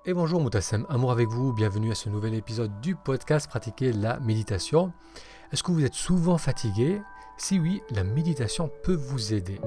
Et bonjour Moutassem, amour avec vous, bienvenue à ce nouvel épisode du podcast Pratiquer la méditation. Est-ce que vous êtes souvent fatigué? Si oui, la méditation peut vous aider.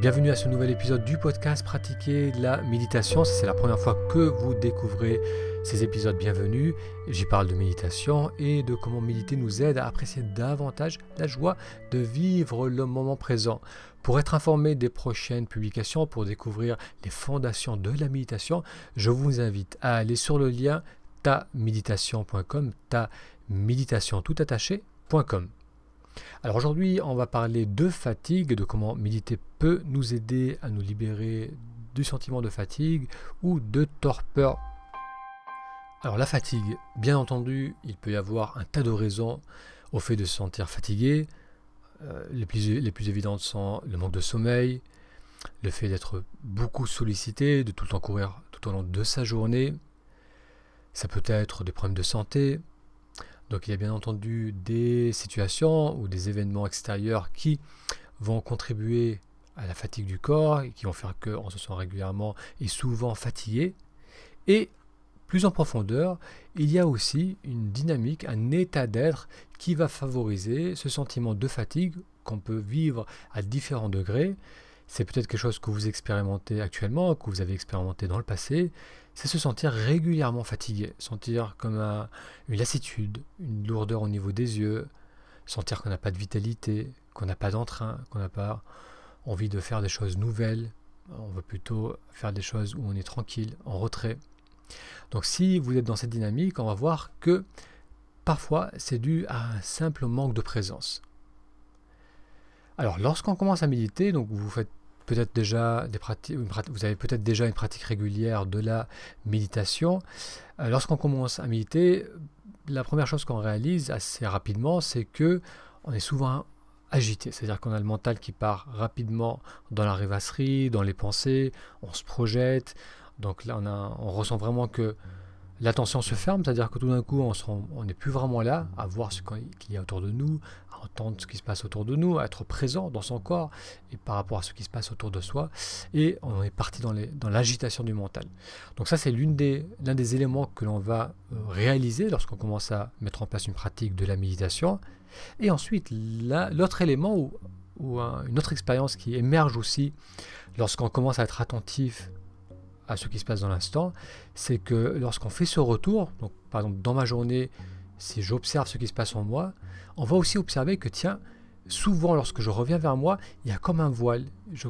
Bienvenue à ce nouvel épisode du podcast Pratiquer la méditation. Si c'est la première fois que vous découvrez ces épisodes, bienvenue. J'y parle de méditation et de comment méditer nous aide à apprécier davantage la joie de vivre le moment présent. Pour être informé des prochaines publications, pour découvrir les fondations de la méditation, je vous invite à aller sur le lien taméditation.com, taméditation.com. Alors aujourd'hui, on va parler de fatigue, de comment méditer peut nous aider à nous libérer du sentiment de fatigue ou de torpeur. Alors la fatigue, bien entendu, il peut y avoir un tas de raisons au fait de se sentir fatigué. Les plus évidentes sont le manque de sommeil, le fait d'être beaucoup sollicité, de tout le temps courir tout au long de sa journée. Ça peut être des problèmes de santé. Donc il y a bien entendu des situations ou des événements extérieurs qui vont contribuer à la fatigue du corps et qui vont faire qu'on se sent régulièrement et souvent fatigué. Et plus en profondeur, il y a aussi une dynamique, un état d'être qui va favoriser ce sentiment de fatigue qu'on peut vivre à différents degrés. C'est peut-être quelque chose que vous expérimentez actuellement, que vous avez expérimenté dans le passé. C'est se sentir régulièrement fatigué, sentir comme une lassitude, une lourdeur au niveau des yeux, sentir qu'on n'a pas de vitalité, qu'on n'a pas d'entrain, qu'on n'a pas envie de faire des choses nouvelles. On veut plutôt faire des choses où on est tranquille, en retrait. Donc si vous êtes dans cette dynamique, on va voir que parfois c'est dû à un simple manque de présence. Alors lorsqu'on commence à méditer, donc vous faites peut-être déjà vous avez peut-être déjà une pratique régulière de la méditation. Lorsqu'on commence à méditer, la première chose qu'on réalise assez rapidement, c'est que on est souvent agité, c'est-à-dire qu'on a le mental qui part rapidement dans la rêvasserie, dans les pensées, on se projette. Donc là, on ressent vraiment que l'attention se ferme, c'est-à-dire que tout d'un coup, on n'est plus vraiment là à voir ce qu'il y a autour de nous, à entendre ce qui se passe autour de nous, à être présent dans son corps et par rapport à ce qui se passe autour de soi. Et on est parti dans l'agitation du mental. Donc ça, c'est l'un des éléments que l'on va réaliser lorsqu'on commence à mettre en place une pratique de la méditation. Et ensuite, l'autre élément ou une autre expérience qui émerge aussi lorsqu'on commence à être attentif à ce qui se passe dans l'instant, c'est que lorsqu'on fait ce retour, donc par exemple dans ma journée, si j'observe ce qui se passe en moi, on va aussi observer que tiens, souvent lorsque je reviens vers moi, il y a comme un voile, je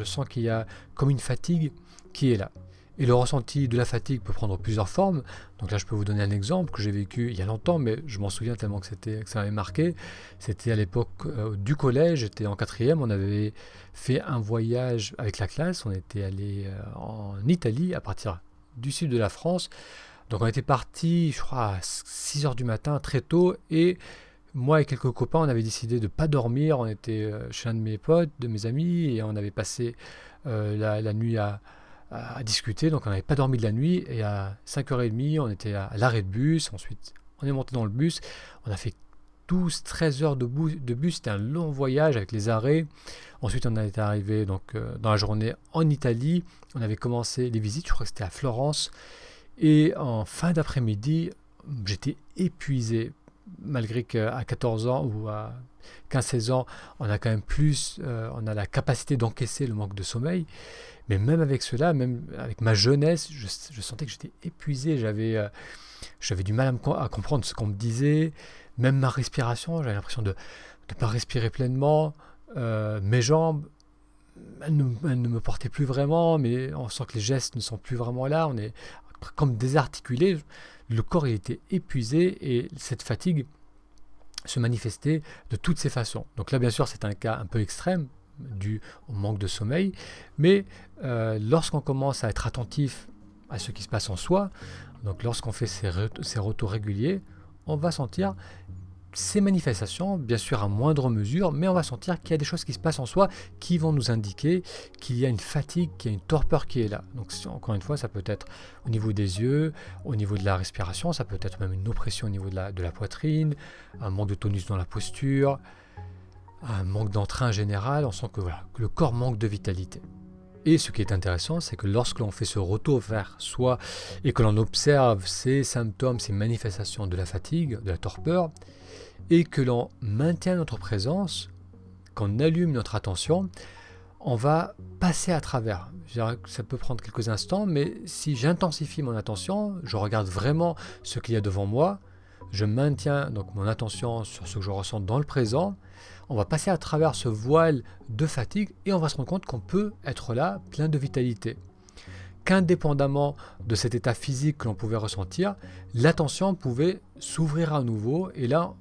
sens qu'il y a comme une fatigue qui est là. Et le ressenti de la fatigue peut prendre plusieurs formes. Donc là, je peux vous donner un exemple que j'ai vécu il y a longtemps, mais je m'en souviens tellement que ça m'avait marqué. C'était à l'époque du collège, j'étais en 4e, on avait fait un voyage avec la classe, on était allé en Italie à partir du sud de la France. Donc on était parti, je crois, à 6h du matin, très tôt, et moi et quelques copains, on avait décidé de ne pas dormir. On était chez un de mes potes, de mes amis, et on avait passé la nuit à discuter, donc on n'avait pas dormi de la nuit, et à 5h30 on était à l'arrêt de bus, ensuite on est monté dans le bus, on a fait 12-13 heures de bus, c'était un long voyage avec les arrêts, ensuite on était arrivé donc, dans la journée en Italie, on avait commencé les visites, je crois que c'était à Florence, et en fin d'après-midi, j'étais épuisé, malgré qu'à 14 ans ou à 15-16 ans, on a quand même on a la capacité d'encaisser le manque de sommeil. Mais même avec cela, même avec ma jeunesse, je sentais que j'étais épuisé, j'avais du mal à comprendre ce qu'on me disait, même ma respiration, j'avais l'impression de ne pas respirer pleinement, mes jambes, elles ne me portaient plus vraiment, mais on sent que les gestes ne sont plus vraiment là, on est comme désarticulé, le corps il était épuisé et cette fatigue se manifestait de toutes ces façons. Donc là, bien sûr, c'est un cas un peu extrême, dû au manque de sommeil, mais lorsqu'on commence à être attentif à ce qui se passe en soi, donc lorsqu'on fait ces retours réguliers, on va sentir ces manifestations, bien sûr à moindre mesure, mais on va sentir qu'il y a des choses qui se passent en soi qui vont nous indiquer qu'il y a une fatigue, qu'il y a une torpeur qui est là. Donc encore une fois, ça peut être au niveau des yeux, au niveau de la respiration, ça peut être même une oppression au niveau de la poitrine, un manque de tonus dans la posture, un manque d'entrain général, on sent que, voilà, que le corps manque de vitalité. Et ce qui est intéressant, c'est que lorsque l'on fait ce retour vers soi et que l'on observe ces symptômes, ces manifestations de la fatigue, de la torpeur, et que l'on maintient notre présence, qu'on allume notre attention, on va passer à travers. Ça peut prendre quelques instants, mais si j'intensifie mon attention, je regarde vraiment ce qu'il y a devant moi, je maintiens donc mon attention sur ce que je ressens dans le présent, on va passer à travers ce voile de fatigue et on va se rendre compte qu'on peut être là, plein de vitalité. Qu'indépendamment de cet état physique que l'on pouvait ressentir, l'attention pouvait s'ouvrir à nouveau et là,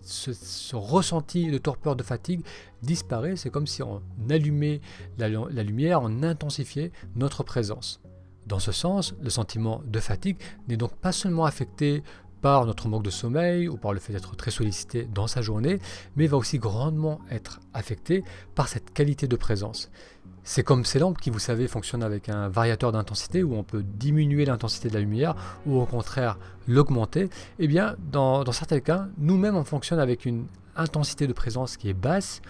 ce ressenti de torpeur, de fatigue disparaît. C'est comme si on allumait la lumière, on intensifiait notre présence. Dans ce sens, le sentiment de fatigue n'est donc pas seulement affecté par notre manque de sommeil ou par le fait d'être très sollicité dans sa journée, mais va aussi grandement être affecté par cette qualité de présence. C'est comme ces lampes qui, vous savez, fonctionnent avec un variateur d'intensité où on peut diminuer l'intensité de la lumière ou au contraire l'augmenter. Eh bien, dans certains cas, nous-mêmes, on fonctionne avec une intensité de présence qui est basse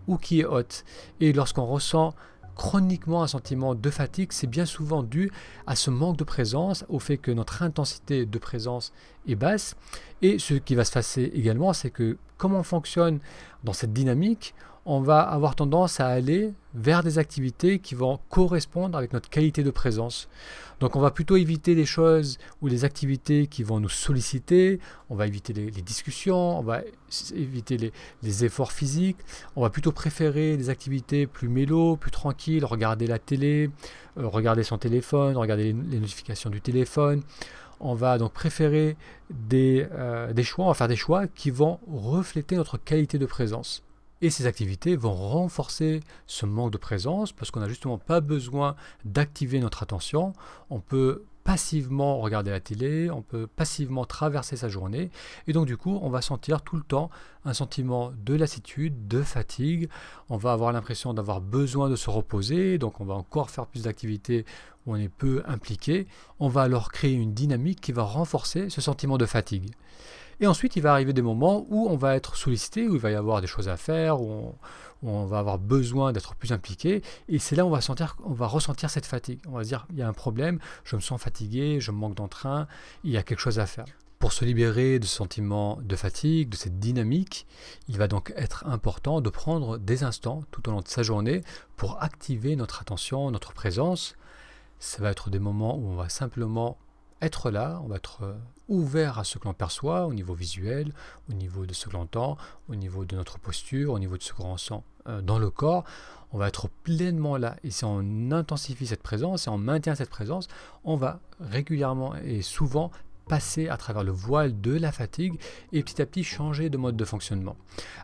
ou qui est haute. Et lorsqu'on ressent chroniquement un sentiment de fatigue, c'est bien souvent dû à ce manque de présence, au fait que notre intensité de présence est basse. Et ce qui va se passer également, c'est que comme on fonctionne dans cette dynamique, on va avoir tendance à aller vers des activités qui vont correspondre avec notre qualité de présence. Donc on va plutôt éviter les choses ou les activités qui vont nous solliciter, on va éviter les discussions, on va éviter les efforts physiques, on va plutôt préférer des activités plus mélo, plus tranquilles, regarder la télé, regarder son téléphone, regarder les notifications du téléphone. On va donc préférer des choix, on va faire des choix qui vont refléter notre qualité de présence. Et ces activités vont renforcer ce manque de présence parce qu'on n'a justement pas besoin d'activer notre attention. On peut passivement regarder la télé, on peut passivement traverser sa journée et donc du coup on va sentir tout le temps un sentiment de lassitude, de fatigue, on va avoir l'impression d'avoir besoin de se reposer, donc on va encore faire plus d'activités où on est peu impliqué, on va alors créer une dynamique qui va renforcer ce sentiment de fatigue. Et ensuite, il va arriver des moments où on va être sollicité, où il va y avoir des choses à faire, où on va avoir besoin d'être plus impliqué. Et c'est là où on va ressentir cette fatigue. On va se dire, il y a un problème, je me sens fatigué, je manque d'entrain, il y a quelque chose à faire. Pour se libérer de ce sentiment de fatigue, de cette dynamique, il va donc être important de prendre des instants tout au long de sa journée pour activer notre attention, notre présence. Ça va être des moments où on va simplement être là, on va être ouvert à ce que l'on perçoit au niveau visuel, au niveau de ce que l'on entend, au niveau de notre posture, au niveau de ce que l'on ressent dans le corps. On va être pleinement là. Et si on intensifie cette présence, si on maintient cette présence, on va régulièrement et souvent passer à travers le voile de la fatigue et petit à petit changer de mode de fonctionnement.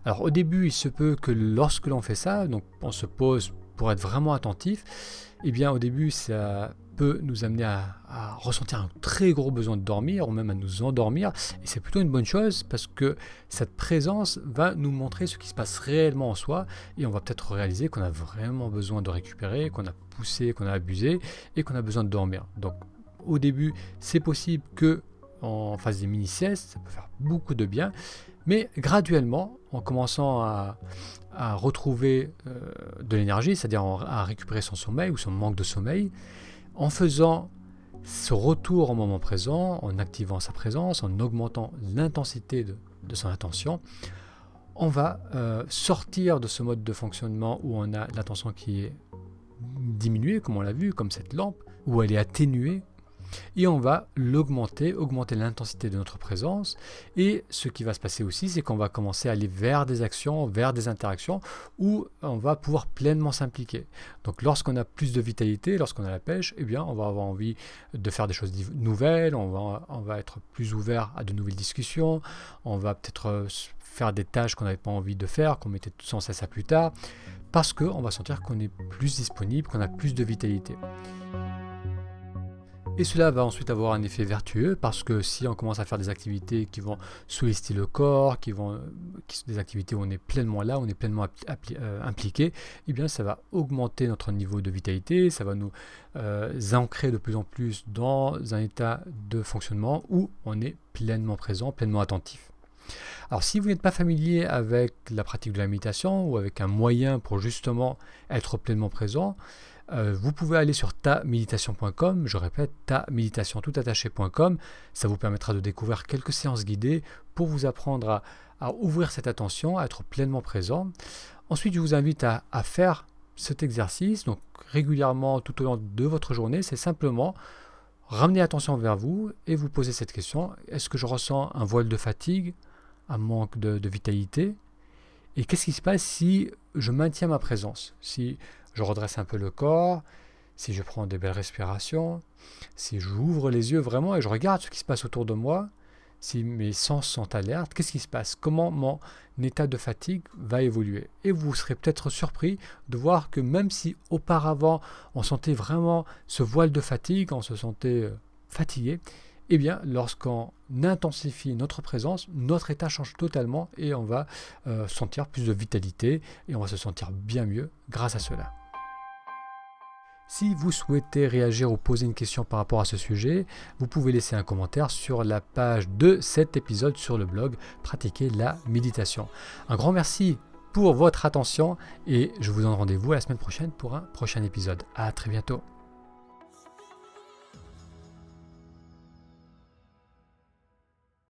Alors au début, il se peut que lorsque l'on fait ça, donc on se pose pour être vraiment attentif, eh bien au début ça peut nous amener à ressentir un très gros besoin de dormir ou même à nous endormir et c'est plutôt une bonne chose parce que cette présence va nous montrer ce qui se passe réellement en soi et on va peut-être réaliser qu'on a vraiment besoin de récupérer, qu'on a poussé, qu'on a abusé et qu'on a besoin de dormir. Donc au début c'est possible que on fasse des mini-siestes, ça peut faire beaucoup de bien, mais graduellement en commençant à retrouver de l'énergie, c'est-à-dire à récupérer son sommeil ou son manque de sommeil, en faisant ce retour au moment présent, en activant sa présence, en augmentant l'intensité de son attention, on va sortir de ce mode de fonctionnement où on a l'attention qui est diminuée, comme on l'a vu, comme cette lampe, où elle est atténuée, et on va augmenter l'intensité de notre présence. Et ce qui va se passer aussi, c'est qu'on va commencer à aller vers des actions, vers des interactions où on va pouvoir pleinement s'impliquer. Donc lorsqu'on a plus de vitalité, lorsqu'on a la pêche, eh bien on va avoir envie de faire des choses nouvelles, on va être plus ouvert à de nouvelles discussions, on va peut-être faire des tâches qu'on n'avait pas envie de faire, qu'on mettait sans cesse à plus tard, parce qu'on va sentir qu'on est plus disponible, qu'on a plus de vitalité. Et cela va ensuite avoir un effet vertueux parce que si on commence à faire des activités qui vont solliciter le corps, qui sont des activités où on est pleinement là, on est pleinement impliqué, eh bien ça va augmenter notre niveau de vitalité, ça va nous ancrer de plus en plus dans un état de fonctionnement où on est pleinement présent, pleinement attentif. Alors si vous n'êtes pas familier avec la pratique de la méditation ou avec un moyen pour justement être pleinement présent, vous pouvez aller sur taméditation.com, je répète, taméditation.com. Ça vous permettra de découvrir quelques séances guidées pour vous apprendre à ouvrir cette attention, à être pleinement présent. Ensuite, je vous invite à faire cet exercice, donc régulièrement tout au long de votre journée. C'est simplement ramener l'attention vers vous et vous poser cette question: est-ce que je ressens un voile de fatigue, un manque de vitalité? Et qu'est-ce qui se passe si je maintiens ma présence, si je redresse un peu le corps, si je prends des belles respirations, si j'ouvre les yeux vraiment et je regarde ce qui se passe autour de moi, si mes sens sont alertes, qu'est-ce qui se passe? Comment mon état de fatigue va évoluer? Et vous serez peut-être surpris de voir que même si auparavant on sentait vraiment ce voile de fatigue, on se sentait fatigué, eh bien lorsqu'on intensifie notre présence, notre état change totalement et on va sentir plus de vitalité et on va se sentir bien mieux grâce à cela. Si vous souhaitez réagir ou poser une question par rapport à ce sujet, vous pouvez laisser un commentaire sur la page de cet épisode sur le blog Pratiquer la méditation. Un grand merci pour votre attention et je vous donne rendez-vous la semaine prochaine pour un prochain épisode. À très bientôt.